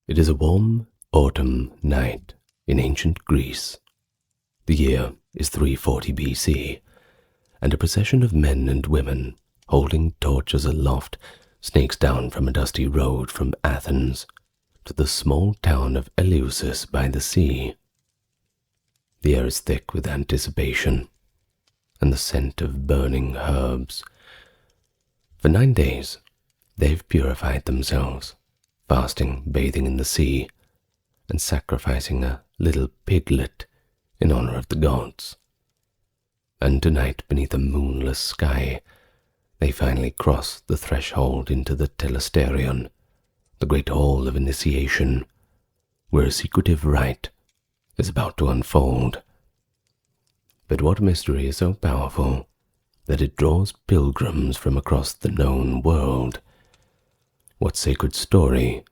It is a warm autumn night in ancient Greece. The year is 340 BC, and a procession of men and women holding torches aloft snakes down from a dusty road from Athens to the small town of Eleusis by the sea. The air is thick with anticipation and the scent of burning herbs. For 9 days, they've purified themselves, fasting, bathing in the sea, and sacrificing a little piglet in honor of the gods. And tonight, beneath a moonless sky, they finally cross the threshold into the telesterion, the great hall of initiation, where a secretive rite is about to unfold. But what mystery is so powerful that it draws pilgrims from across the known world? What sacred story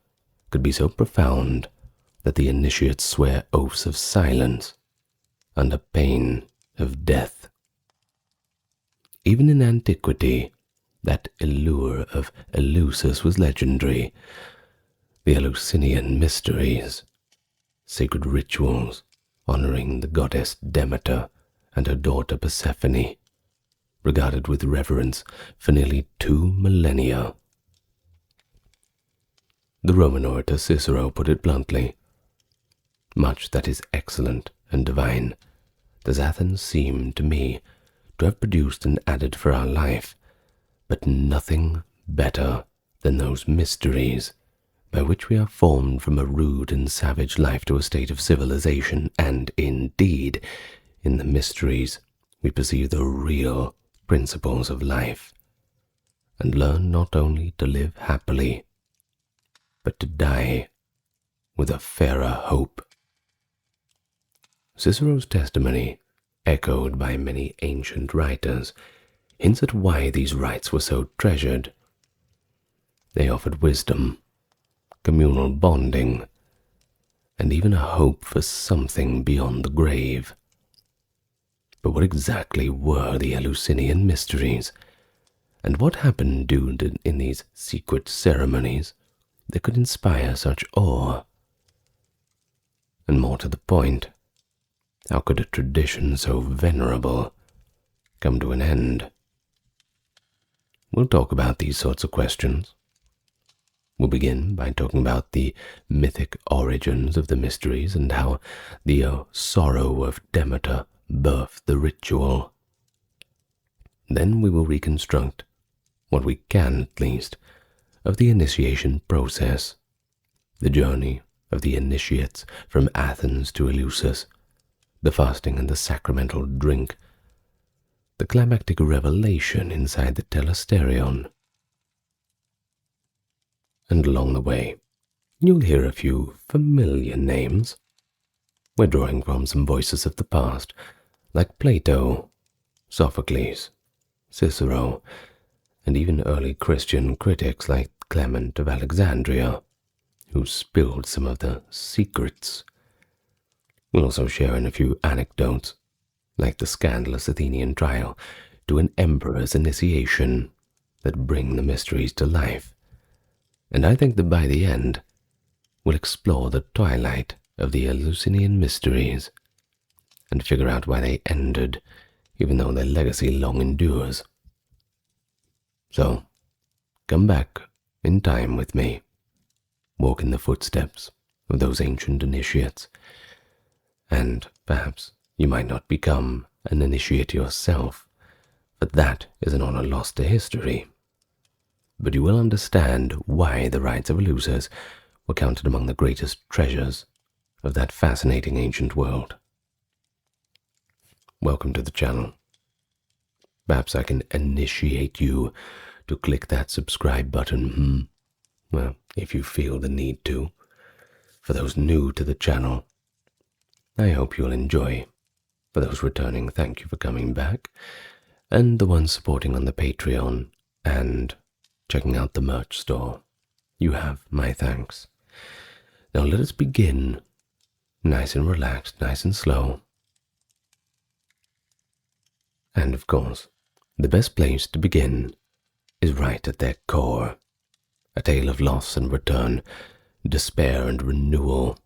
could be so profound that the initiates swear oaths of silence under pain of death? Even in antiquity, that allure of Eleusis was legendary. The Eleusinian Mysteries, sacred rituals honoring the goddess Demeter and her daughter Persephone, regarded with reverence for nearly 2 millennia. The Roman orator Cicero put it bluntly, "Much that is excellent and divine does Athens seem to me to have produced and added for our life, but nothing better than those mysteries by which we are formed from a rude and savage life to a state of civilization, and indeed, in the mysteries we perceive the real principles of life, and learn not only to live happily, but to die with a fairer hope." Cicero's testimony, echoed by many ancient writers, hints at why these rites were so treasured. They offered wisdom, communal bonding, and even a hope for something beyond the grave. But what exactly were the Eleusinian Mysteries, and what happened in these secret ceremonies that could inspire such awe? And more to the point, how could a tradition so venerable come to an end? We'll talk about these sorts of questions. We'll begin by talking about the mythic origins of the mysteries and how the sorrow of Demeter birthed the ritual. Then we will reconstruct what we can, at least, of the initiation process, the journey of the initiates from Athens to Eleusis, the fasting and the sacramental drink, the climactic revelation inside the telesterion. And along the way, you'll hear a few familiar names. We're drawing from some voices of the past, like Plato, Sophocles, Cicero, and even early Christian critics like Clement of Alexandria, who spilled some of the secrets. We'll also share in a few anecdotes, like the scandalous Athenian trial to an emperor's initiation, that bring the mysteries to life. And I think that by the end, we'll explore the twilight of the Eleusinian Mysteries and figure out why they ended, even though their legacy long endures. So, come back in time with me, walk in the footsteps of those ancient initiates, and perhaps you might not become an initiate yourself, but that is an honor lost to history. But you will understand why the rites of Eleusis were counted among the greatest treasures of that fascinating ancient world. Welcome to the channel. Perhaps I can initiate you to click that subscribe button, Well, if you feel the need to. For those new to the channel, I hope you'll enjoy. For those returning, thank you for coming back. And the ones supporting on the Patreon and checking out the merch store, you have my thanks. Now let us begin, nice and relaxed, nice and slow. And of course, the best place to begin is right at their core, a tale of loss and return despair and renewal.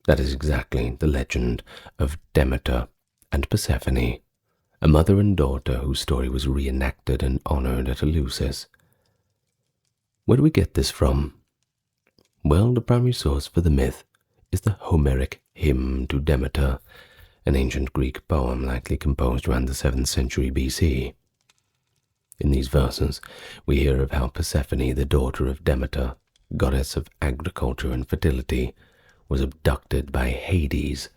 That is exactly the legend of Demeter and Persephone, a mother and daughter whose story was reenacted and honored at Eleusis. Where do we get this from? Well, the primary source for the myth is the Homeric hymn to Demeter, an ancient Greek poem likely composed around the 7th century BC. In these verses, we hear of how Persephone, the daughter of Demeter, goddess of agriculture and fertility, was abducted by Hades,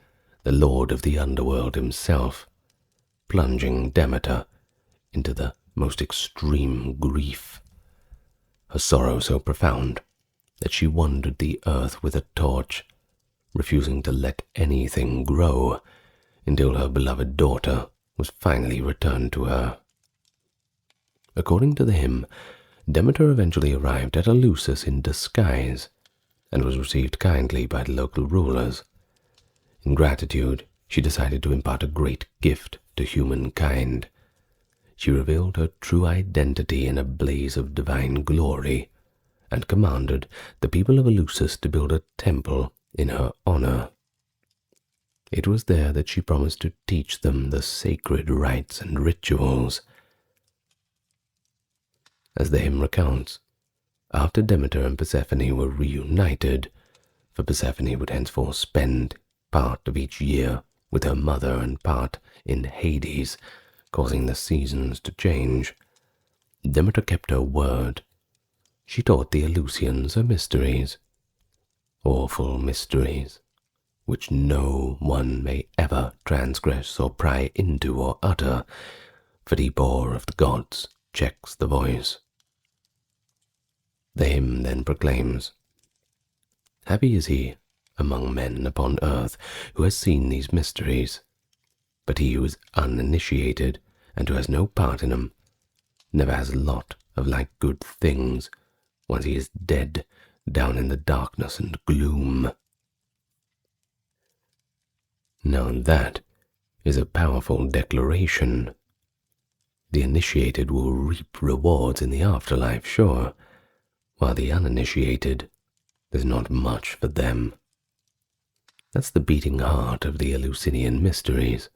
the lord of the underworld himself, plunging Demeter into the most extreme grief. Her sorrow so profound that she wandered the earth with a torch, refusing to let anything grow until her beloved daughter was finally returned to her. According to the hymn, Demeter eventually arrived at Eleusis in disguise and was received kindly by the local rulers. In gratitude, she decided to impart a great gift to humankind. She revealed her true identity in a blaze of divine glory and commanded the people of Eleusis to build a temple in her honor. It was there that she promised to teach them the sacred rites and rituals. As the hymn recounts, after Demeter and Persephone were reunited, for Persephone would henceforth spend part of each year with her mother and part in Hades, causing the seasons to change, Demeter kept her word. She taught the Eleusinians her mysteries, awful mysteries, which no one may ever transgress or pry into or utter, for the awe of the gods checks the voice. The hymn then proclaims, "Happy is he among men upon earth who has seen these mysteries, but he who is uninitiated and who has no part in them never has lot of like good things once he is dead down in the darkness and gloom." Now that is a powerful declaration. The initiated will reap rewards in the afterlife, sure, while the uninitiated, there's not much for them. That's the beating heart of the Eleusinian Mysteries.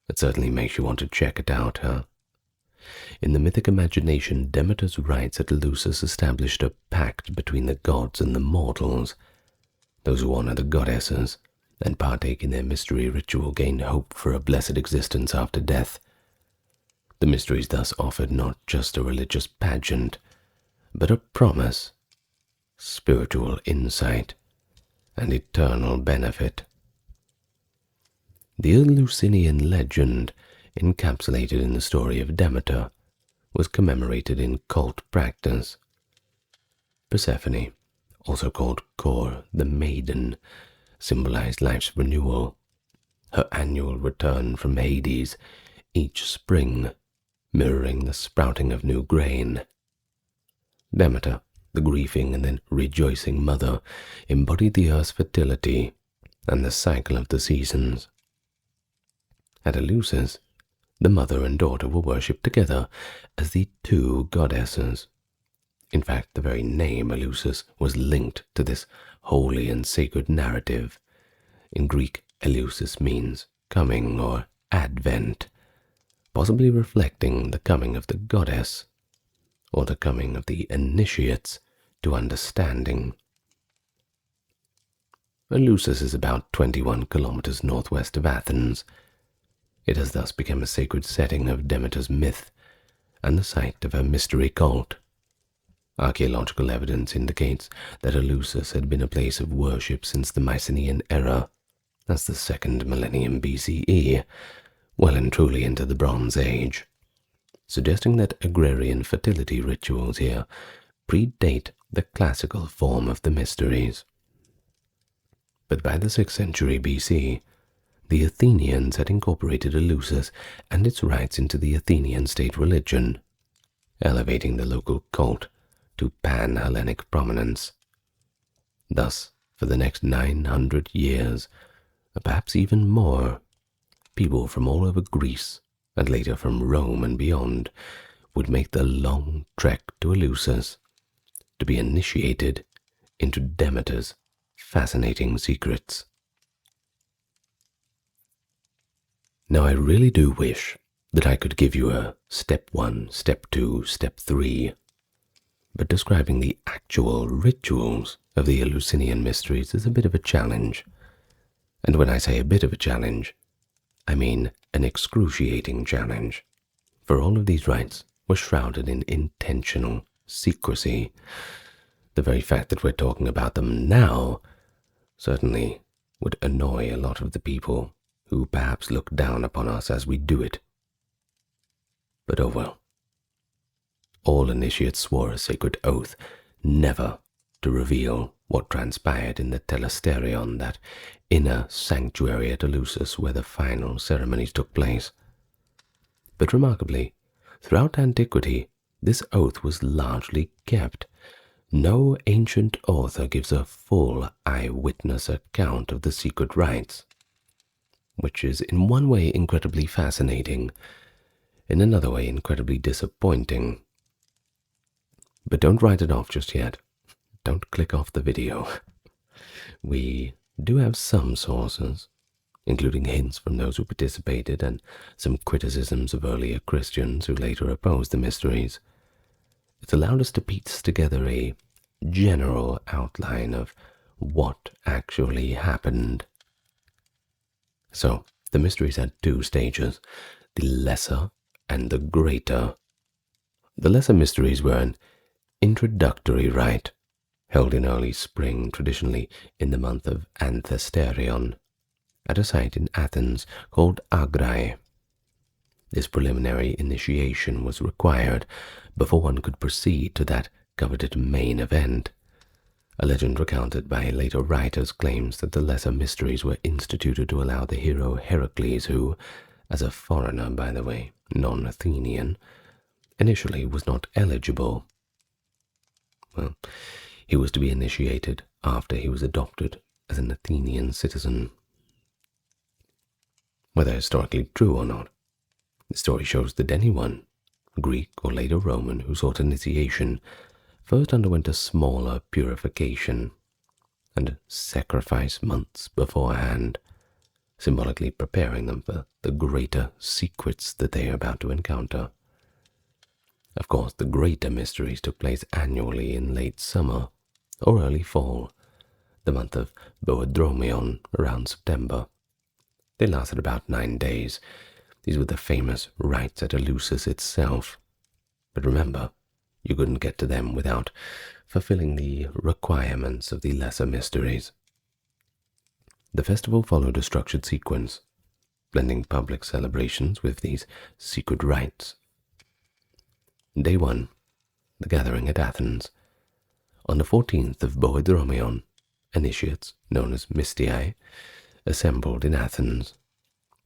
It certainly makes you want to check it out, huh? In the mythic imagination, Demeter's rites at Eleusis established a pact between the gods and the mortals. Those who honor the goddesses and partake in their mystery ritual gain hope for a blessed existence after death. The mysteries thus offered not just a religious pageant, but a promise, spiritual insight, and eternal benefit. The Eleusinian legend, encapsulated in the story of Demeter, was commemorated in cult practice. Persephone, also called Kor, the maiden, symbolized life's renewal, her annual return from Hades each spring, mirroring the sprouting of new grain. Demeter, the grieving and then rejoicing mother, embodied the earth's fertility and the cycle of the seasons. At Eleusis, the mother and daughter were worshipped together as the two goddesses. In fact, the very name Eleusis was linked to this holy and sacred narrative. In Greek, Eleusis means coming or advent, possibly reflecting the coming of the goddess, or the coming of the initiates to understanding. Eleusis is about 21 kilometers northwest of Athens. It has thus become a sacred setting of Demeter's myth and the site of her mystery cult. Archaeological evidence indicates that Eleusis had been a place of worship since the Mycenaean era, that's the 2nd millennium BCE, well and truly into the Bronze Age, suggesting that agrarian fertility rituals here predate the classical form of the mysteries. But by the 6th century BC, the Athenians had incorporated Eleusis and its rites into the Athenian state religion, elevating the local cult to pan-Hellenic prominence. Thus, for the next 900 years, perhaps even more, people from all over Greece, and later from Rome and beyond, would make the long trek to Eleusis to be initiated into Demeter's fascinating secrets. Now, I really do wish that I could give you a step 1, step 2, step 3, but describing the actual rituals of the Eleusinian Mysteries is a bit of a challenge. And when I say a bit of a challenge, I mean an excruciating challenge, for all of these rites were shrouded in intentional secrecy. The very fact that we're talking about them now certainly would annoy a lot of the people who perhaps look down upon us as we do it. But oh well. All initiates swore a sacred oath never to reveal what transpired in the telesterion, that inner sanctuary at Eleusis where the final ceremonies took place. But remarkably, throughout antiquity, this oath was largely kept. No ancient author gives a full eyewitness account of the secret rites, which is in one way incredibly fascinating, in another way incredibly disappointing. But don't write it off just yet. Don't click off the video. We do have some sources, including hints from those who participated and some criticisms of earlier Christians who later opposed the mysteries. It's allowed us to piece together a general outline of what actually happened. So, the mysteries had 2 stages, the lesser and the greater. The lesser mysteries were an introductory rite, held in early spring, traditionally in the month of Anthesterion, at a site in Athens called Agrai. This preliminary initiation was required before one could proceed to that coveted main event. A legend recounted by later writers claims that the lesser mysteries were instituted to allow the hero Heracles, who, as a foreigner by the way, non-Athenian, initially was not eligible. Well, he was to be initiated after he was adopted as an Athenian citizen. Whether historically true or not, the story shows that anyone, Greek or later Roman, who sought initiation first underwent a smaller purification and sacrifice months beforehand, symbolically preparing them for the greater secrets that they are about to encounter. Of course, the greater mysteries took place annually in late summer or early fall, the month of Boedromion, around September. They lasted about 9 days. These were the famous rites at Eleusis itself. But remember, you couldn't get to them without fulfilling the requirements of the lesser mysteries. The festival followed a structured sequence, blending public celebrations with these secret rites. Day 1, the gathering at Athens. On the 14th of Boedromion, initiates, known as Mystii, assembled in Athens.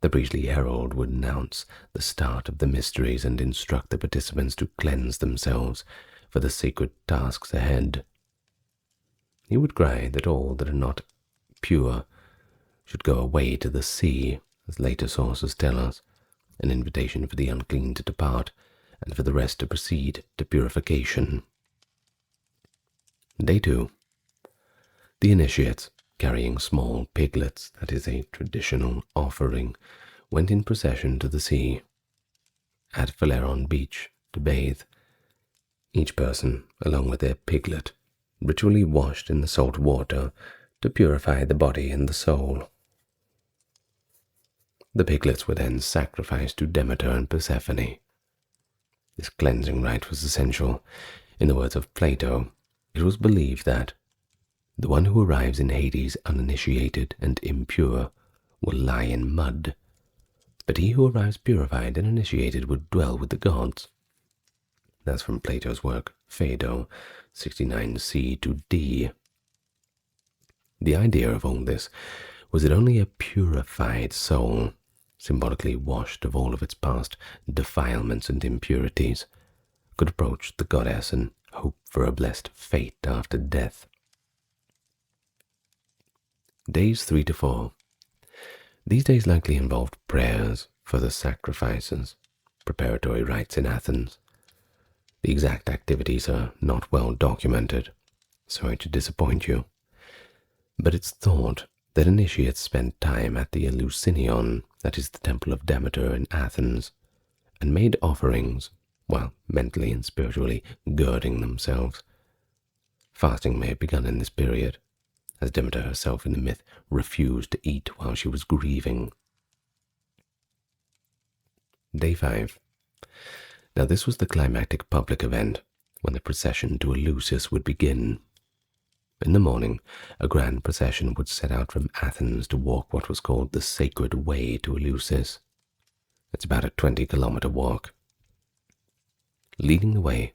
The priestly herald would announce the start of the mysteries and instruct the participants to cleanse themselves for the sacred tasks ahead. He would cry that all that are not pure should go away to the sea, as later sources tell us, an invitation for the unclean to depart, and for the rest to proceed to purification. Day 2. The initiates, carrying small piglets, that is a traditional offering, went in procession to the sea, at Phaleron beach, to bathe. Each person, along with their piglet, ritually washed in the salt water to purify the body and the soul. The piglets were then sacrificed to Demeter and Persephone. This cleansing rite was essential. In the words of Plato, it was believed that the one who arrives in Hades uninitiated and impure will lie in mud, but he who arrives purified and initiated would dwell with the gods. That's from Plato's work, Phaedo, 69c to d. The idea of all this was that only a purified soul, symbolically washed of all of its past defilements and impurities, could approach the goddess and hope for a blessed fate after death. Days 3 to 4. These days likely involved prayers, further sacrifices, preparatory rites in Athens. The exact activities are not well documented. Sorry to disappoint you, but it's thought that initiates spent time at the Eleusinion, that is the temple of Demeter in Athens, and made offerings while mentally and spiritually girding themselves. Fasting may have begun in this period, as Demeter herself in the myth refused to eat while she was grieving. Day 5. Now this was the climactic public event, when the procession to Eleusis would begin. In the morning, a grand procession would set out from Athens to walk what was called the Sacred Way to Eleusis. It's about a 20-kilometer walk. Leading the way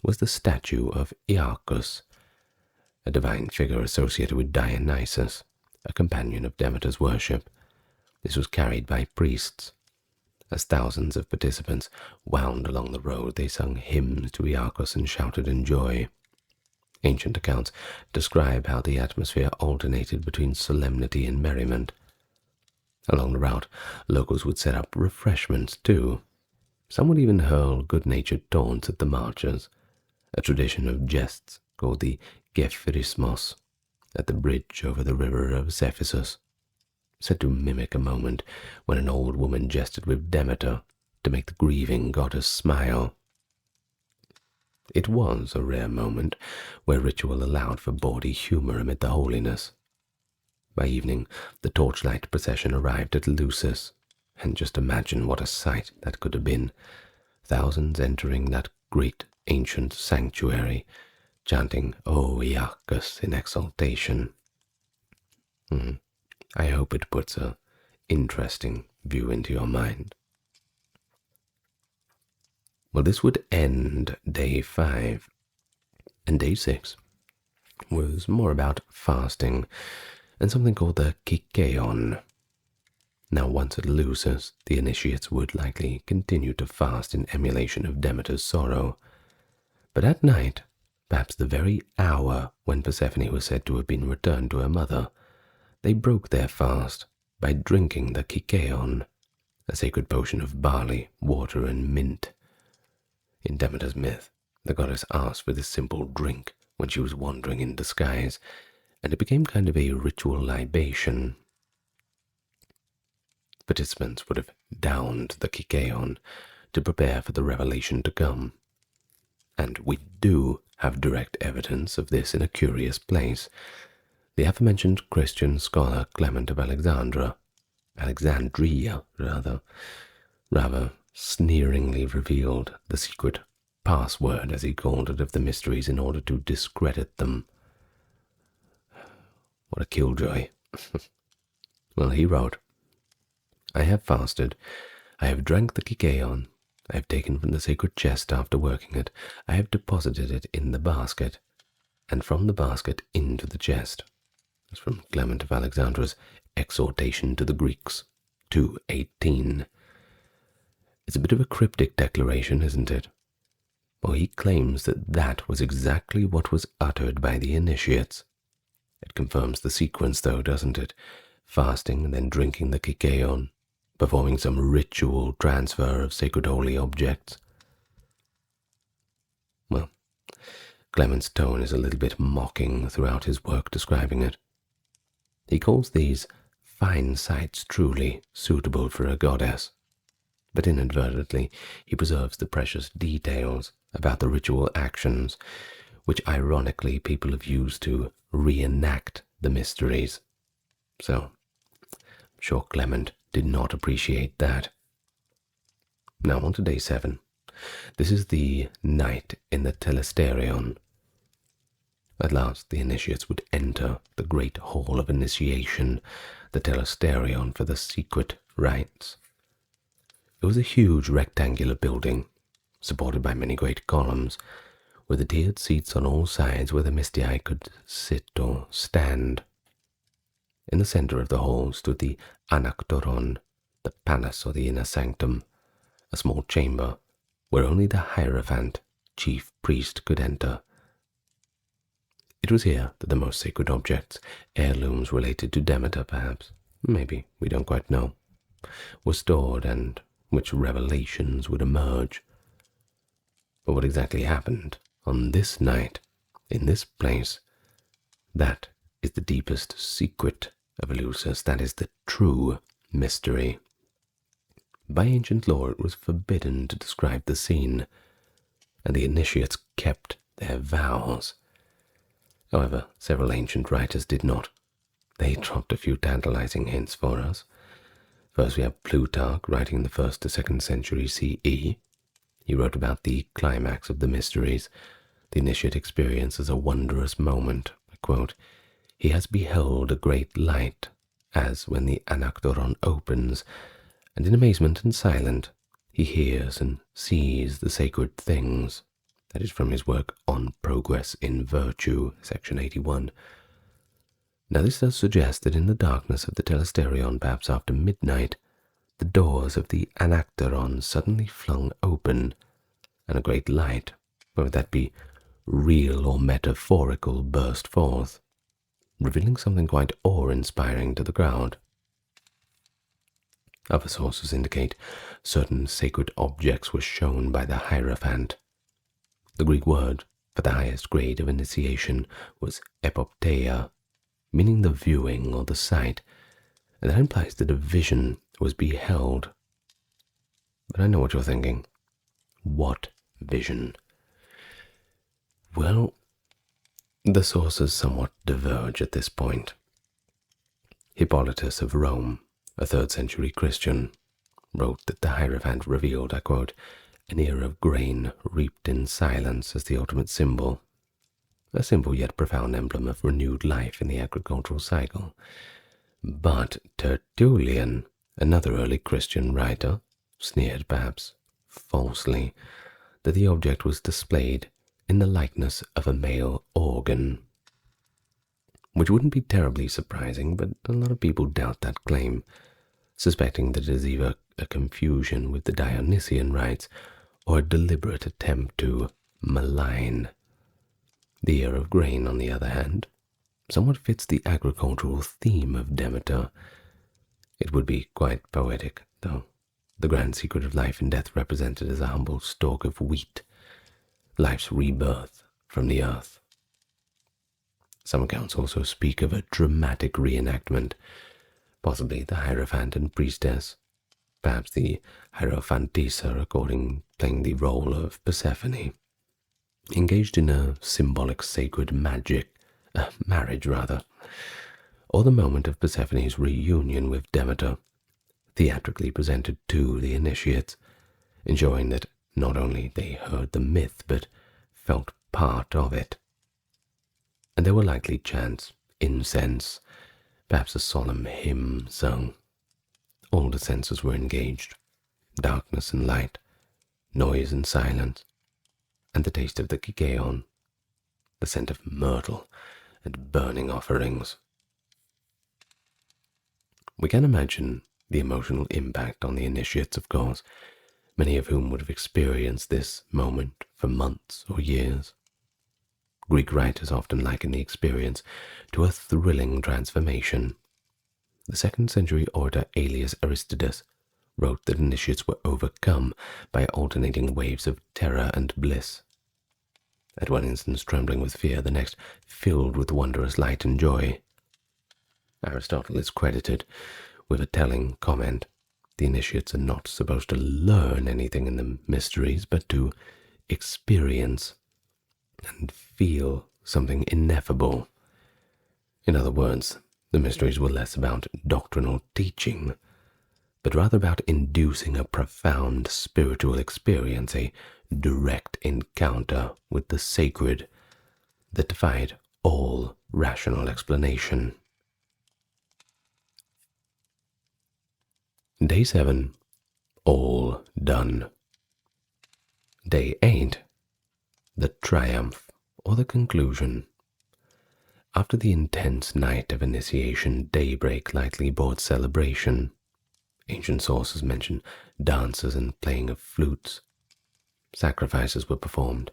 was the statue of Eleusis, a divine figure associated with Dionysus, a companion of Demeter's worship. This was carried by priests. As thousands of participants wound along the road, they sung hymns to Eleusis and shouted in joy. Ancient accounts describe how the atmosphere alternated between solemnity and merriment. Along the route, locals would set up refreshments too. Some would even hurl good-natured taunts at the marchers, a tradition of jests called the Gephirismos, at the bridge over the river of Cephisus, said to mimic a moment when an old woman jested with Demeter to make the grieving goddess smile. It was a rare moment where ritual allowed for bawdy humor amid the holiness. By evening, the torchlight procession arrived at Eleusis, and just imagine what a sight that could have been. Thousands entering that great ancient sanctuary, chanting O Eleusis in exaltation. I hope it puts a interesting view into your mind. Well, this would end day 5, and day 6 was more about fasting and something called the Kikeon. Now, once at Eleusis, the initiates would likely continue to fast in emulation of Demeter's sorrow. But at night, perhaps the very hour when Persephone was said to have been returned to her mother, they broke their fast by drinking the Kikeon, a sacred potion of barley, water, and mint. In Demeter's myth, the goddess asked for this simple drink when she was wandering in disguise, and it became kind of a ritual libation. Participants would have downed the Kikeon to prepare for the revelation to come. And we do have direct evidence of this in a curious place. The aforementioned Christian scholar Clement of Alexandria, rather sneeringly revealed the secret password, as he called it, of the mysteries in order to discredit them. What a killjoy. Well, he wrote, I have fasted, I have drank the Kikeon, I have taken from the sacred chest after working it, I have deposited it in the basket, and from the basket into the chest. That's from Clement of Alexandria's Exhortation to the Greeks, 2:18. It's a bit of a cryptic declaration, isn't it? Well, he claims that that was exactly what was uttered by the initiates. It confirms the sequence, though, doesn't it? Fasting and then drinking the Kikeon, performing some ritual transfer of sacred holy objects. Well, Clement's tone is a little bit mocking throughout his work describing it. He calls these fine sights truly suitable for a goddess, but inadvertently he preserves the precious details about the ritual actions, which ironically people have used to reenact the mysteries. So, I'm sure Clement did not appreciate that. Now on to day 7. This is the night in the telesterion. At last the initiates would enter the great hall of initiation, the telesterion for the secret rites. It was a huge rectangular building, supported by many great columns, with the tiered seats on all sides where the mystii could sit or stand. In the center of the hall stood the anaktoron, the palace or the inner sanctum, a small chamber where only the hierophant, chief priest, could enter. It was here that the most sacred objects, heirlooms related to Demeter perhaps, maybe, we don't quite know, were stored and which revelations would emerge. But what exactly happened on this night, in this place, That is the deepest secret of Eleusis. That is the true mystery. By ancient law, it was forbidden to describe the scene, and the initiates kept their vows. However, several ancient writers did not. They dropped a few tantalizing hints for us. First, we have Plutarch writing in the 1st to 2nd century CE. He wrote about the climax of the mysteries. The initiate experience as a wondrous moment. I quote, "He has beheld a great light, as when the anactoron opens, and in amazement and silent, he hears and sees the sacred things." That is from his work On Progress in Virtue, section 81. Now this does suggest that in the darkness of the telesterion, perhaps after midnight, the doors of the anactoron suddenly flung open, and a great light, whether that be real or metaphorical, burst forth, revealing something quite awe-inspiring to the crowd. Other sources indicate certain sacred objects were shown by the Hierophant. The Greek word for the highest grade of initiation was epopteia, meaning the viewing or the sight, and that implies that a vision was beheld. But I know what you're thinking. What vision? Well, the sources somewhat diverge at this point. Hippolytus of Rome, a 3rd century Christian, wrote that the Hierophant revealed, I quote, "an ear of grain reaped in silence as the ultimate symbol, a simple yet profound emblem of renewed life in the agricultural cycle." But Tertullian, another early Christian writer, sneered perhaps falsely that the object was displayed in the likeness of a male organ, which wouldn't be terribly surprising, but a lot of people doubt that claim, suspecting that it is either a confusion with the Dionysian rites or a deliberate attempt to malign. The ear of grain, on the other hand, somewhat fits the agricultural theme of Demeter. It would be quite poetic, though. The grand secret of life and death represented as a humble stalk of wheat, life's rebirth from the earth. Some accounts also speak of a dramatic reenactment, possibly the Hierophant and priestess, perhaps the Hierophantisa playing the role of Persephone, engaged in a symbolic sacred marriage, or the moment of Persephone's reunion with Demeter, theatrically presented to the initiates, ensuring that not only they heard the myth, but felt part of it. And there were likely chants, incense, perhaps a solemn hymn sung. All the senses were engaged, darkness and light, noise and silence, and the taste of the kykeon, the scent of myrtle and burning offerings. We can imagine the emotional impact on the initiates, of course, many of whom would have experienced this moment for months or years. Greek writers often liken the experience to a thrilling transformation. The 2nd century orator Aelius Aristides wrote that initiates were overcome by alternating waves of terror and bliss. At one instance trembling with fear, the next filled with wondrous light and joy. Aristotle is credited with a telling comment: the initiates are not supposed to learn anything in the mysteries, but to experience and feel something ineffable. In other words, the mysteries were less about doctrinal teaching, but rather about inducing a profound spiritual experience, a direct encounter with the sacred that defied all rational explanation. Day 7, all done. Day 8, the triumph or the conclusion. After the intense night of initiation, daybreak likely brought celebration. Ancient sources mention dances and playing of flutes. Sacrifices were performed,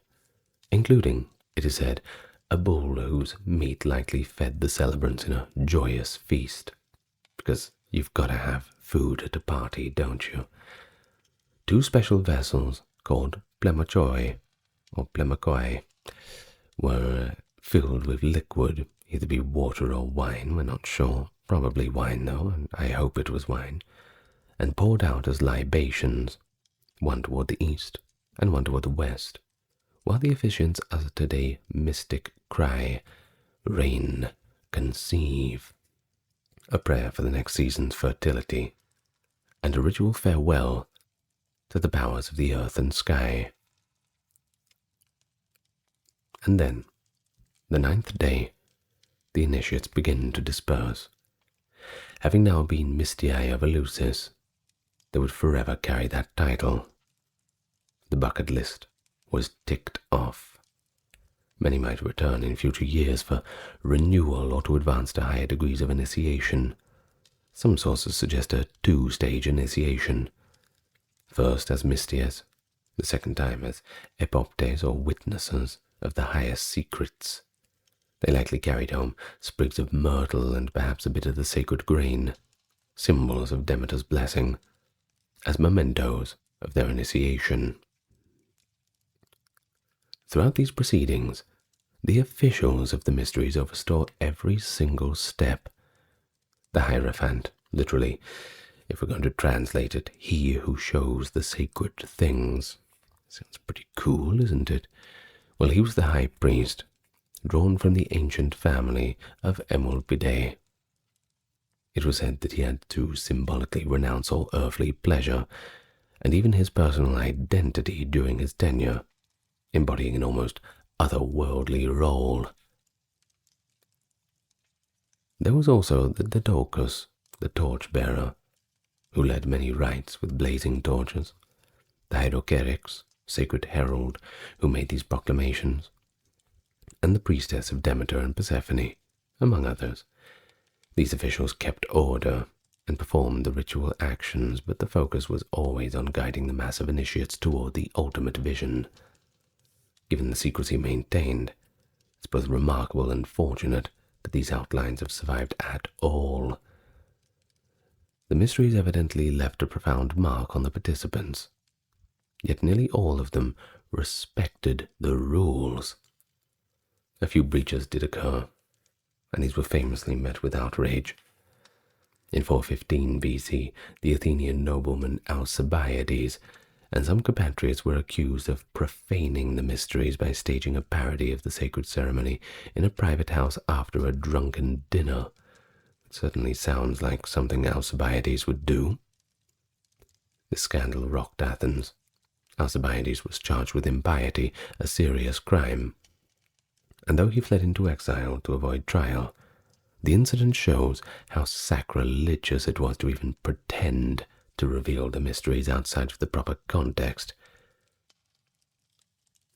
including, it is said, a bull whose meat likely fed the celebrants in a joyous feast, because you've got to have food at a party, don't you? 2 special vessels called plemachoi or plemachoi were filled with liquid either be water or wine, we're not sure. Probably wine, though, and I hope it was wine, and poured out as libations, one toward the east and one toward the west, while the officiants uttered a mystic cry, "Reign, conceive," a prayer for the next season's fertility, and a ritual farewell to the powers of the earth and sky. And then, the 9th day, the initiates begin to disperse. Having now been Mystii of Eleusis, they would forever carry that title. The bucket list was ticked off. Many might return in future years for renewal or to advance to higher degrees of initiation. Some sources suggest a 2-stage initiation. First as Mystias, the second time as epoptes or witnesses of the highest secrets. They likely carried home sprigs of myrtle and perhaps a bit of the sacred grain, symbols of Demeter's blessing, as mementos of their initiation. Throughout these proceedings, the officials of the mysteries oversaw every single step. The Hierophant, literally, if we're going to translate it, he who shows the sacred things. Sounds pretty cool, isn't it? Well, he was the high priest, drawn from the ancient family of Emulpidae. It was said that he had to symbolically renounce all earthly pleasure, and even his personal identity during his tenure, embodying an almost otherworldly role. There was also the Didocus, the torchbearer, who led many rites with blazing torches, the Hydrocherics, sacred herald, who made these proclamations, and the priestess of Demeter and Persephone, among others. These officials kept order and performed the ritual actions, but the focus was always on guiding the mass of initiates toward the ultimate vision. Given the secrecy maintained, it's both remarkable and fortunate that these outlines have survived at all. The mysteries evidently left a profound mark on the participants, yet nearly all of them respected the rules. A few breaches did occur, and these were famously met with outrage. In 415 BC, the Athenian nobleman Alcibiades and some compatriots were accused of profaning the mysteries by staging a parody of the sacred ceremony in a private house after a drunken dinner. It certainly sounds like something Alcibiades would do. The scandal rocked Athens. Alcibiades was charged with impiety, a serious crime. And though he fled into exile to avoid trial, the incident shows how sacrilegious it was to even pretend to reveal the mysteries outside of the proper context.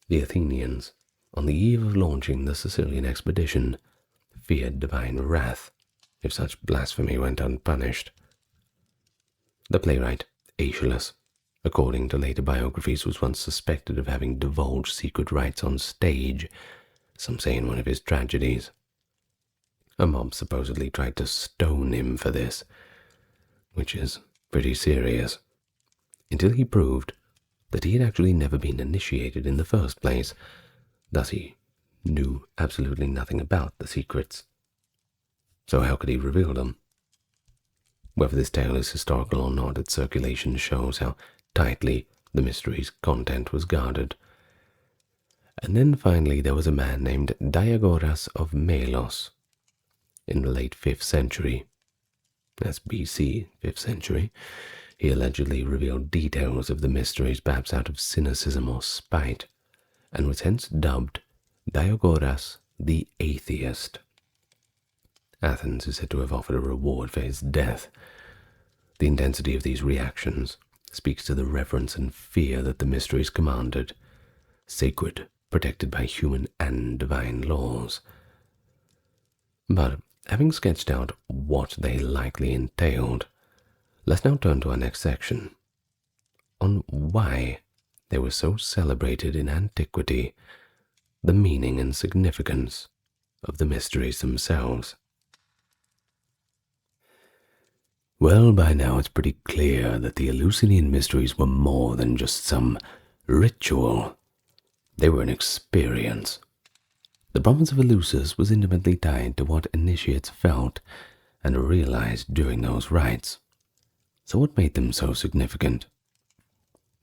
The Athenians, on the eve of launching the Sicilian expedition, feared divine wrath if such blasphemy went unpunished. The playwright Aeschylus, according to later biographies, was once suspected of having divulged secret rites on stage, some say in one of his tragedies. A mob supposedly tried to stone him for this, which is pretty serious, until he proved that he had actually never been initiated in the first place. Thus he knew absolutely nothing about the secrets. So how could he reveal them? Whether this tale is historical or not, its circulation shows how tightly the mystery's content was guarded. And then finally there was a man named Diagoras of Melos in the late 5th century. That's BC, 5th century. He allegedly revealed details of the mysteries, perhaps out of cynicism or spite, and was hence dubbed Diagoras the Atheist. Athens is said to have offered a reward for his death. The intensity of these reactions speaks to the reverence and fear that the mysteries commanded, sacred, protected by human and divine laws. But having sketched out what they likely entailed, let's now turn to our next section, on why they were so celebrated in antiquity, the meaning and significance of the mysteries themselves. Well, by now it's pretty clear that the Eleusinian Mysteries were more than just some ritual. They were an experience. The province of Eleusis was intimately tied to what initiates felt and realized during those rites. So what made them so significant?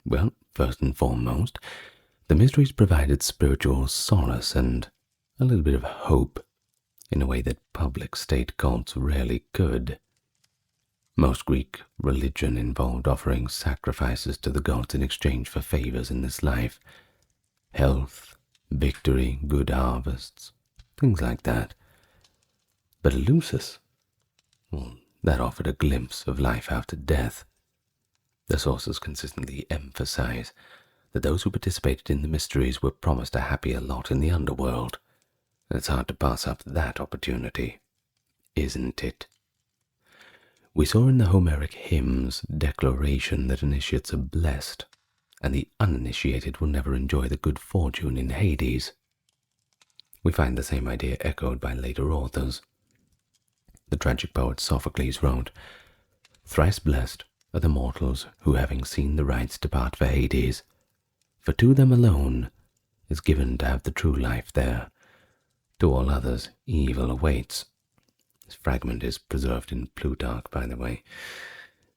Well, first and foremost, the mysteries provided spiritual solace and a little bit of hope in a way that public state cults rarely could. Most Greek religion involved offering sacrifices to the gods in exchange for favors in this life. Health, victory, good harvests, things like that. But Eleusis, well, that offered a glimpse of life after death. The sources consistently emphasize that those who participated in the mysteries were promised a happier lot in the underworld. It's hard to pass up that opportunity, isn't it? We saw in the Homeric hymns declaration that initiates are blessed, and the uninitiated will never enjoy the good fortune in Hades. We find the same idea echoed by later authors. The tragic poet Sophocles wrote, "Thrice blessed are the mortals who, having seen the rites, depart for Hades, for to them alone is given to have the true life there. To all others evil awaits." This fragment is preserved in Plutarch, by the way.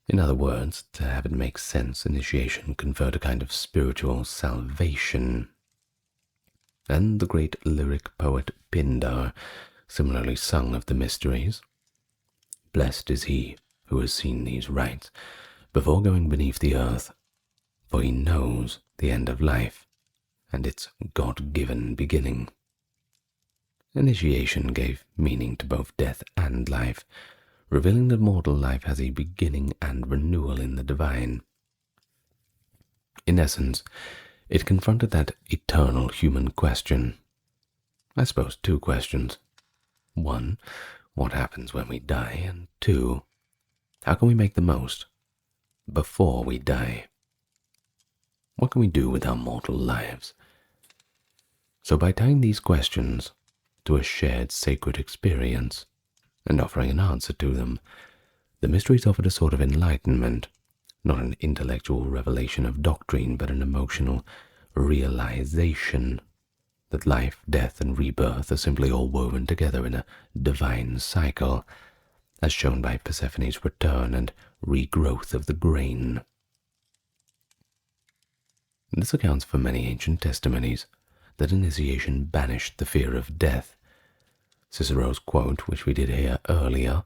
In other words, to have it make sense, initiation conferred a kind of spiritual salvation. And the great lyric poet Pindar similarly sung of the mysteries. "Blessed is he who has seen these rites before going beneath the earth, for he knows the end of life and its God-given beginning." Initiation gave meaning to both death and life, revealing that mortal life has a beginning and renewal in the divine. In essence, it confronted that eternal human question. I suppose two questions. One, what happens when we die? And two, how can we make the most before we die? What can we do with our mortal lives? So by tying these questions to a shared sacred experience and offering an answer to them, the mysteries offered a sort of enlightenment, not an intellectual revelation of doctrine, but an emotional realization that life, death, and rebirth are simply all woven together in a divine cycle, as shown by Persephone's return and regrowth of the grain. This accounts for many ancient testimonies that initiation banished the fear of death. Cicero's quote, which we did hear earlier,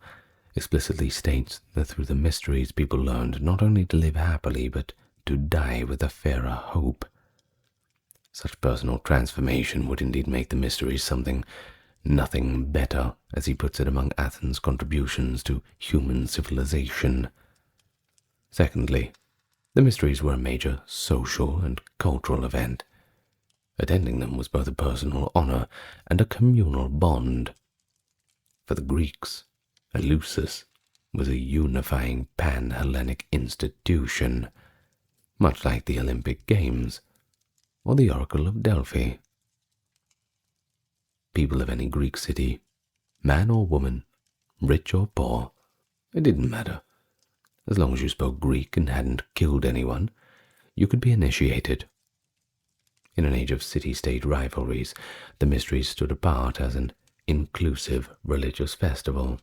explicitly states that through the mysteries people learned not only to live happily, but to die with a fairer hope. Such personal transformation would indeed make the mysteries something nothing better, as he puts it, among Athens' contributions to human civilization. Secondly, the mysteries were a major social and cultural event. Attending them was both a personal honor and a communal bond. For the Greeks, Eleusis was a unifying pan-Hellenic institution, much like the Olympic Games or the Oracle of Delphi. People of any Greek city, man or woman, rich or poor, it didn't matter. As long as you spoke Greek and hadn't killed anyone, you could be initiated. In an age of city-state rivalries, the mysteries stood apart as an inclusive religious festival,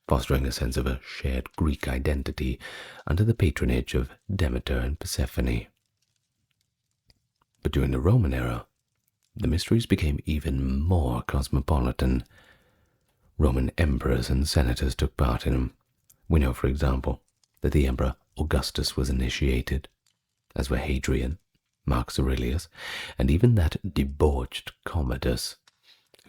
fostering a sense of a shared Greek identity under the patronage of Demeter and Persephone. But during the Roman era, the mysteries became even more cosmopolitan. Roman emperors and senators took part in them. We know, for example, that the Emperor Augustus was initiated, as were Hadrian, Marcus Aurelius, and even that debauched Commodus,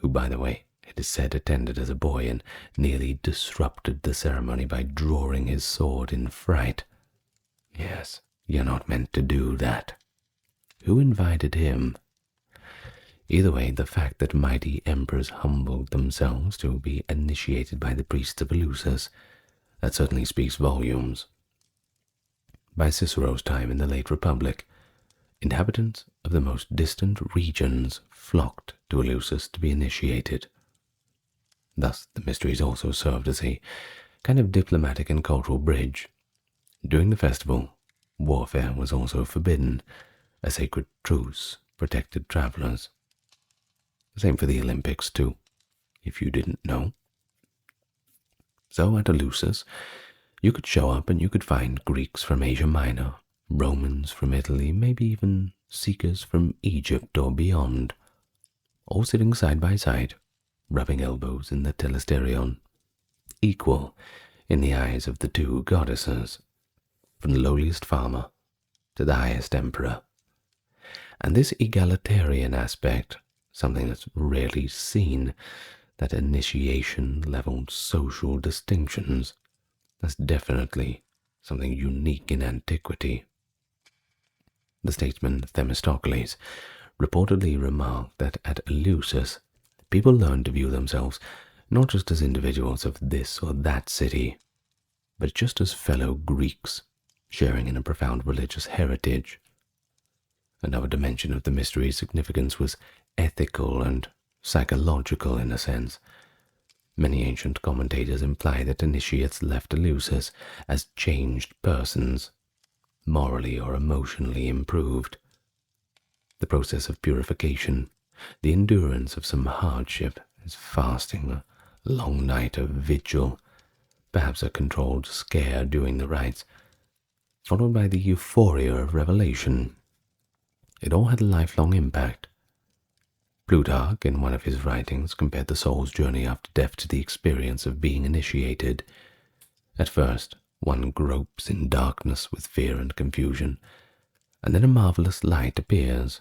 who, by the way, it is said attended as a boy and nearly disrupted the ceremony by drawing his sword in fright. Yes, you're not meant to do that. Who invited him? Either way, the fact that mighty emperors humbled themselves to be initiated by the priests of Eleusis, that certainly speaks volumes. By Cicero's time in the late Republic, inhabitants of the most distant regions flocked to Eleusis to be initiated. Thus, the mysteries also served as a kind of diplomatic and cultural bridge. During the festival, warfare was also forbidden. A sacred truce protected travelers. Same for the Olympics too, if you didn't know. So at Eleusis, you could show up and you could find Greeks from Asia Minor, Romans from Italy, maybe even seekers from Egypt or beyond, all sitting side by side, rubbing elbows in the telesterion, equal in the eyes of the two goddesses, from the lowliest farmer to the highest emperor. And this egalitarian aspect, something that's rarely seen, that initiation-level social distinctions, that's definitely something unique in antiquity. The statesman Themistocles reportedly remarked that at Eleusis, people learned to view themselves not just as individuals of this or that city, but just as fellow Greeks, sharing in a profound religious heritage. Another dimension of the mystery's significance was ethical and psychological in a sense. Many ancient commentators imply that initiates left Eleusis as changed persons, morally or emotionally improved. The process of purification, the endurance of some hardship, as fasting, a long night of vigil, perhaps a controlled scare during the rites, followed by the euphoria of revelation. It all had a lifelong impact. Plutarch, in one of his writings, compared the soul's journey after death to the experience of being initiated. At first, one gropes in darkness with fear and confusion, and then a marvelous light appears,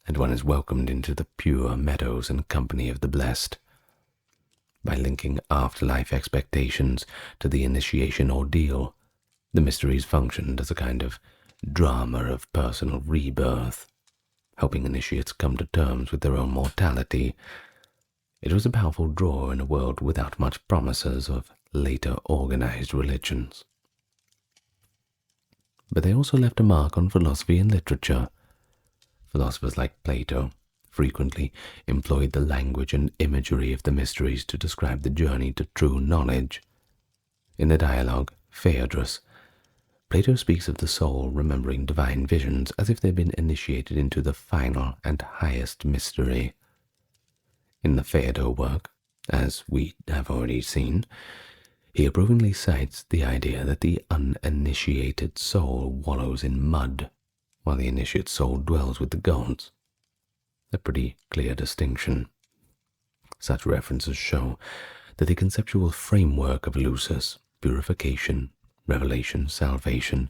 and one is welcomed into the pure meadows and company of the blessed. By linking afterlife expectations to the initiation ordeal, the mysteries functioned as a kind of drama of personal rebirth, helping initiates come to terms with their own mortality. It was a powerful draw in a world without much promises of later organized religions. But they also left a mark on philosophy and literature. Philosophers like Plato frequently employed the language and imagery of the mysteries to describe the journey to true knowledge. In the dialogue, Phaedrus, Plato speaks of the soul remembering divine visions as if they'd been initiated into the final and highest mystery. In the Phaedo work, as we have already seen, he approvingly cites the idea that the uninitiated soul wallows in mud, while the initiate soul dwells with the gods. A pretty clear distinction. Such references show that the conceptual framework of Eleusis, purification, revelation, salvation,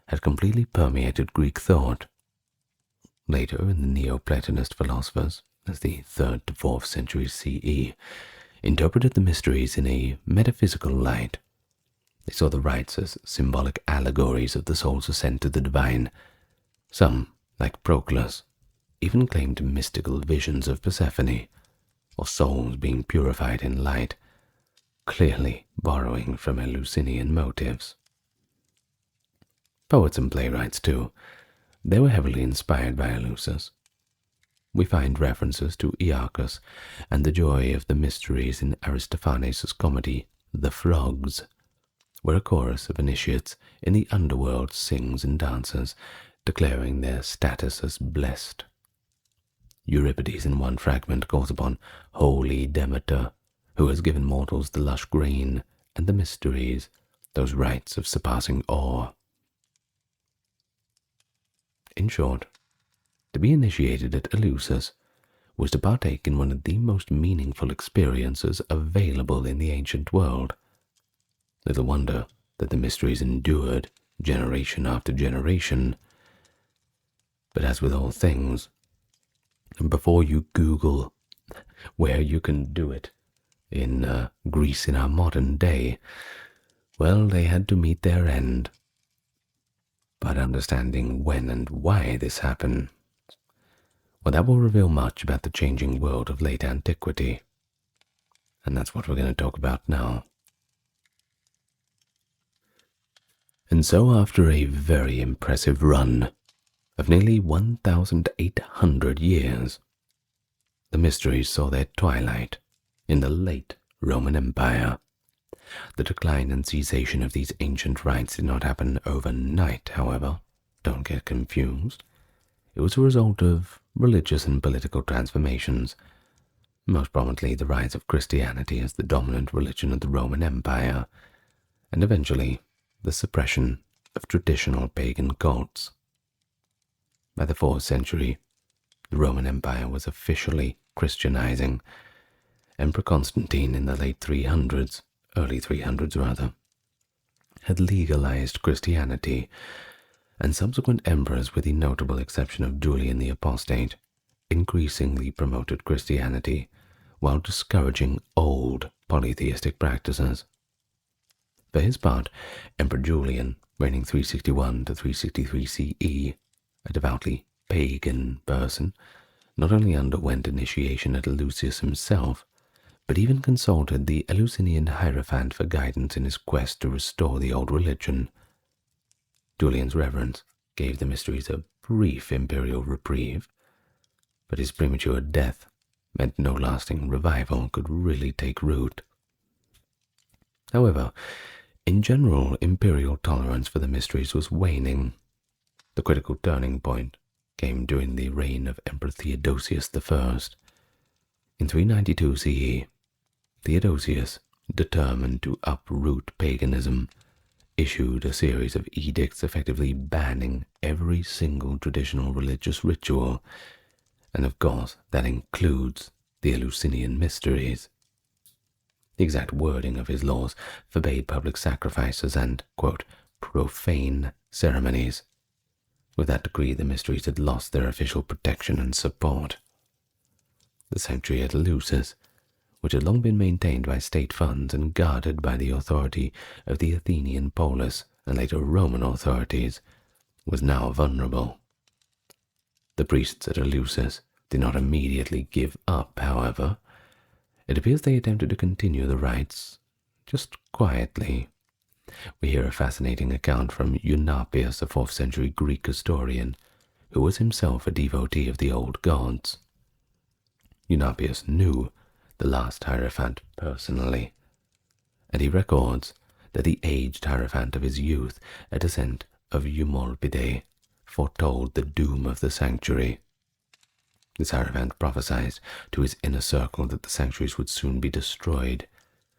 had completely permeated Greek thought. Later, in the Neoplatonist philosophers, as the 3rd to 4th century CE, interpreted the mysteries in a metaphysical light. They saw the rites as symbolic allegories of the soul's ascent to the divine. Some, like Proclus, even claimed mystical visions of Persephone, or souls being purified in light, clearly borrowing from Eleusinian motives. Poets and playwrights, too, they were heavily inspired by Eleusis. We find references to Iacchus and the joy of the mysteries in Aristophanes' comedy The Frogs, where a chorus of initiates in the underworld sings and dances, declaring their status as blessed. Euripides in one fragment calls upon holy Demeter, who has given mortals the lush grain and the mysteries, those rites of surpassing awe. In short, to be initiated at Eleusis was to partake in one of the most meaningful experiences available in the ancient world. Little wonder that the mysteries endured generation after generation. But as with all things, before you Google where you can do it in Greece in our modern day, well, they had to meet their end. But understanding when and why this happened, well, that will reveal much about the changing world of late antiquity. And that's what we're going to talk about now. And so after a very impressive run of nearly 1,800 years, the mysteries saw their twilight in the late Roman Empire. The decline and cessation of these ancient rites did not happen overnight, however. Don't get confused. It was a result of religious and political transformations, most prominently the rise of Christianity as the dominant religion of the Roman Empire, and eventually the suppression of traditional pagan cults. By the 4th century, the Roman Empire was officially Christianizing. Emperor Constantine in the late 300s, early 300s rather, had legalized Christianity, and subsequent emperors, with the notable exception of Julian the Apostate, increasingly promoted Christianity while discouraging old polytheistic practices. For his part, Emperor Julian, reigning 361 to 363 CE, a devoutly pagan person, not only underwent initiation at Eleusis himself, but even consulted the Eleusinian Hierophant for guidance in his quest to restore the old religion. Julian's reverence gave the mysteries a brief imperial reprieve, but his premature death meant no lasting revival could really take root. However, in general, imperial tolerance for the mysteries was waning. The critical turning point came during the reign of Emperor Theodosius I. In 392 CE, Theodosius, determined to uproot paganism, issued a series of edicts effectively banning every single traditional religious ritual, and of course that includes the Eleusinian Mysteries. The exact wording of his laws forbade public sacrifices and, quote, profane ceremonies. With that decree, the mysteries had lost their official protection and support. The sanctuary at Eleusis, which had long been maintained by state funds and guarded by the authority of the Athenian polis and later Roman authorities, was now vulnerable. The priests at Eleusis did not immediately give up, however. It appears they attempted to continue the rites, just quietly. We hear a fascinating account from Eunapius, a 4th century Greek historian, who was himself a devotee of the old gods. Eunapius knew the last Hierophant personally, and he records that the aged Hierophant of his youth, a descendant of Eumolpide, foretold the doom of the sanctuary. This Hierophant prophesied to his inner circle that the sanctuaries would soon be destroyed,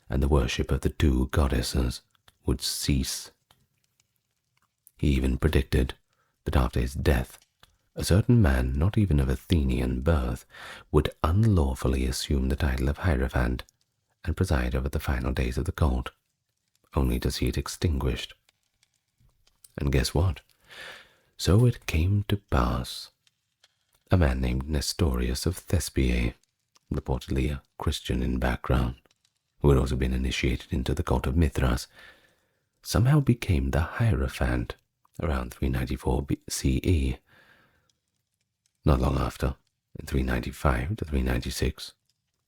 and the worship of the two goddesses would cease. He even predicted that after his death, a certain man, not even of Athenian birth, would unlawfully assume the title of Hierophant and preside over the final days of the cult, only to see it extinguished. And guess what? So it came to pass. A man named Nestorius of Thespiae, reportedly a Christian in background, who had also been initiated into the cult of Mithras, somehow became the Hierophant around 394 CE. Not long after, in 395 to 396,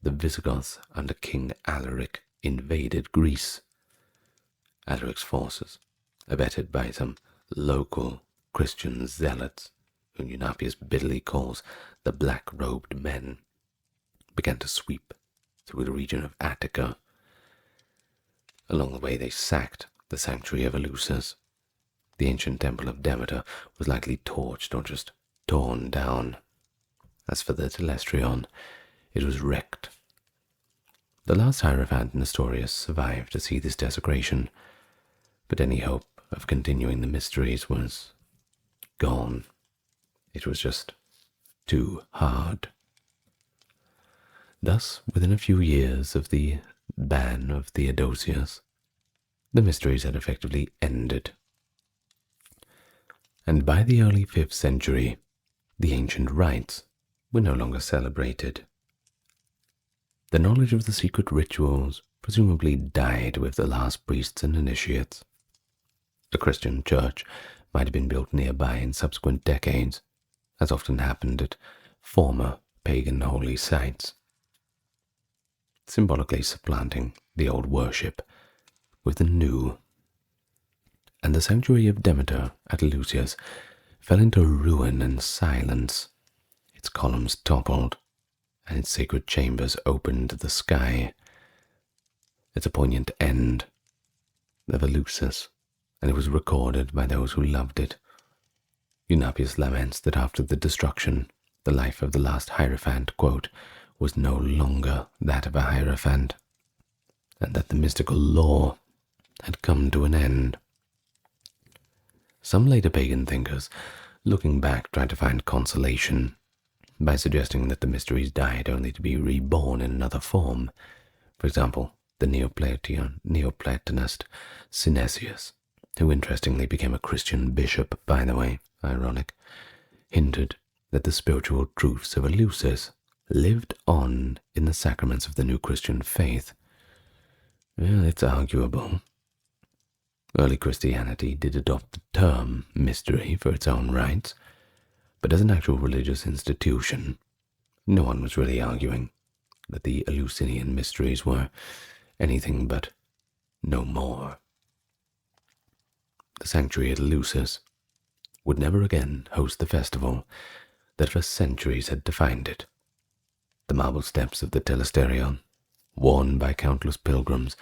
the Visigoths under King Alaric invaded Greece. Alaric's forces, abetted by some local Christian zealots, whom Eunapius bitterly calls the black-robed men, began to sweep through the region of Attica. Along the way they sacked the sanctuary of Eleusis. The ancient temple of Demeter was likely torched or just torn down. As for the Telestrion, it was wrecked. The last Hierophant, Nestorius, survived to see this desecration, but any hope of continuing the mysteries was gone. It was just too hard. Thus, within a few years of the ban of Theodosius, the mysteries had effectively ended. And by the early 5th century, the ancient rites were no longer celebrated. The knowledge of the secret rituals presumably died with the last priests and initiates. A Christian church might have been built nearby in subsequent decades, as often happened at former pagan holy sites, symbolically supplanting the old worship with the new. And the sanctuary of Demeter at Eleusis fell into ruin and silence. Its columns toppled, and its sacred chambers opened to the sky. It's a poignant end of Eleusis, and it was recorded by those who loved it. Eunapius laments that after the destruction, the life of the last Hierophant, quote, was no longer that of a hierophant, and that the mystical law had come to an end. Some later pagan thinkers, looking back, tried to find consolation by suggesting that the mysteries died only to be reborn in another form. For example, the Neoplatonist Synesius, who interestingly became a Christian bishop, by the way, ironic, hinted that the spiritual truths of Eleusis lived on in the sacraments of the new Christian faith. Well, it's arguable. Early Christianity did adopt the term mystery for its own rites, but as an actual religious institution, no one was really arguing that the Eleusinian Mysteries were anything but no more. The sanctuary at Eleusis would never again host the festival that for centuries had defined it. The marble steps of the Telesterion, worn by countless pilgrims,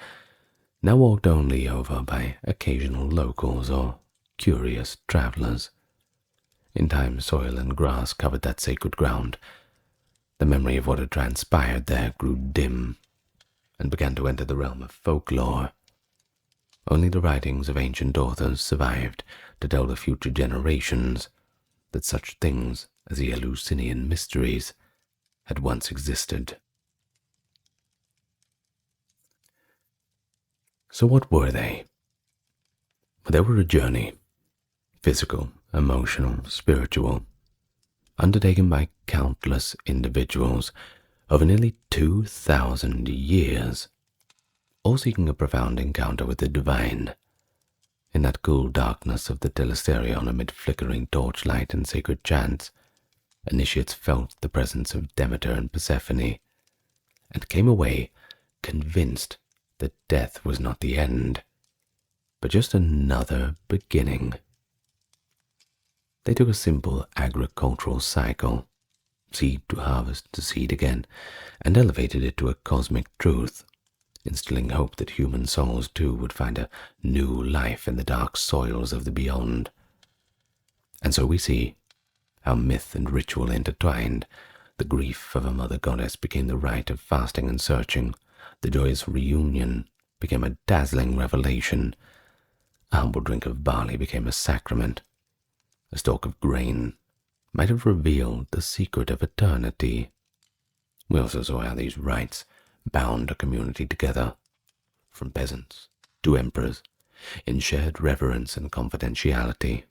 now walked only over by occasional locals or curious travelers. In time, soil and grass covered that sacred ground. The memory of what had transpired there grew dim and began to enter the realm of folklore. Only the writings of ancient authors survived to tell the future generations that such things as the Eleusinian Mysteries had once existed. So what were they? They were a journey, physical, emotional, spiritual, undertaken by countless individuals over nearly 2,000 years, all seeking a profound encounter with the divine. In that cool darkness of the Telesterion, amid flickering torchlight and sacred chants, initiates felt the presence of Demeter and Persephone, and came away convinced that death was not the end, but just another beginning. They took a simple agricultural cycle, seed to harvest to seed again, and elevated it to a cosmic truth, instilling hope that human souls too would find a new life in the dark soils of the beyond. And so we see how myth and ritual intertwined. The grief of a mother goddess became the rite of fasting and searching. The joyous reunion became a dazzling revelation. A humble drink of barley became a sacrament. A stalk of grain might have revealed the secret of eternity. We also saw how these rites bound a community together, from peasants to emperors, in shared reverence and confidentiality.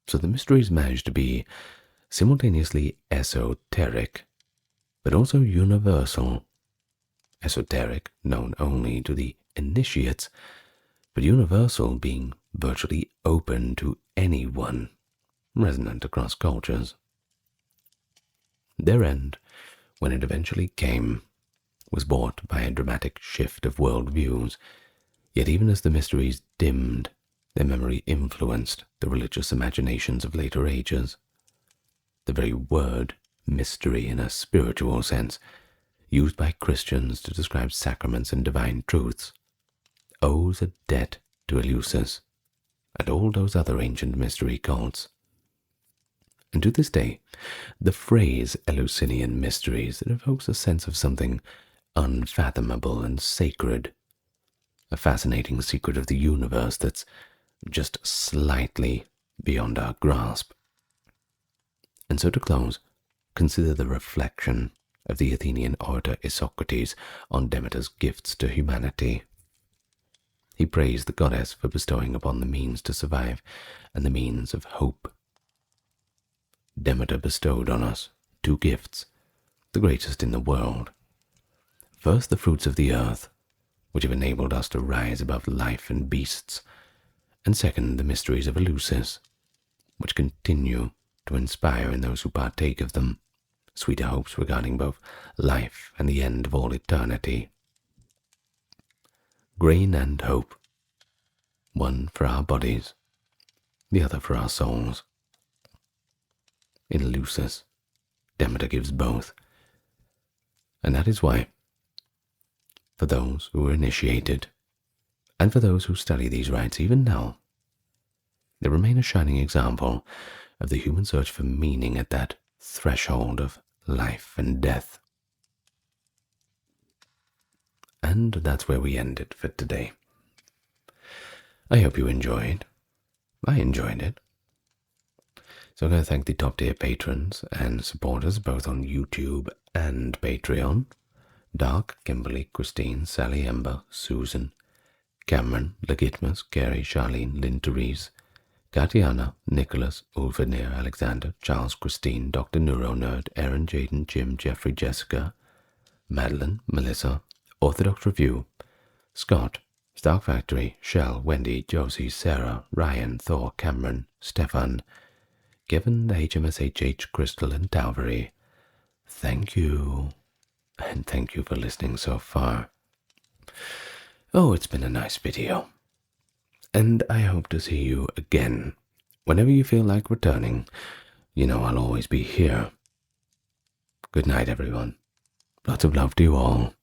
So the mysteries managed to be simultaneously esoteric, but also universal. Esoteric, known only to the initiates, but universal, being virtually open to anyone, resonant across cultures. Their end, when it eventually came, was brought by a dramatic shift of worldviews, yet even as the mysteries dimmed, their memory influenced the religious imaginations of later ages. The very word mystery in a spiritual sense, used by Christians to describe sacraments and divine truths, owes a debt to Eleusis and all those other ancient mystery cults. And to this day, the phrase Eleusinian Mysteries evokes a sense of something unfathomable and sacred, a fascinating secret of the universe that's just slightly beyond our grasp. And so to close, consider the reflection of the Athenian orator Isocrates on Demeter's gifts to humanity. He praised the goddess for bestowing upon the means to survive and the means of hope. Demeter bestowed on us two gifts, the greatest in the world. First, the fruits of the earth, which have enabled us to rise above life and beasts, and second, the mysteries of Eleusis, which continue to inspire in those who partake of them sweeter hopes regarding both life and the end of all eternity. Grain and hope, one for our bodies, the other for our souls. In Eleusis, Demeter gives both, and that is why, for those who are initiated, and for those who study these rites even now, they remain a shining example of the human search for meaning at that threshold of life and death. And that's where we end it for today. I hope you enjoyed. I enjoyed it. So I'm going to thank the top tier patrons and supporters both on YouTube and Patreon. Dark, Kimberly, Christine, Sally, Ember, Susan, Cameron, Legitmus, Gary, Charlene, Lynn, Therese, Tatiana, Nicholas, Ulfanir, Alexander, Charles, Christine, Dr. Neuro Nerd, Aaron, Jaden, Jim, Jeffrey, Jessica, Madeline, Melissa, Orthodox Review, Scott, Stark Factory, Shell, Wendy, Josie, Sarah, Ryan, Thor, Cameron, Stefan, Given, HMSHH, Crystal, and Talvery. Thank you. And thank you for listening so far. Oh, it's been a nice video. And I hope to see you again. Whenever you feel like returning, you know I'll always be here. Good night, everyone. Lots of love to you all.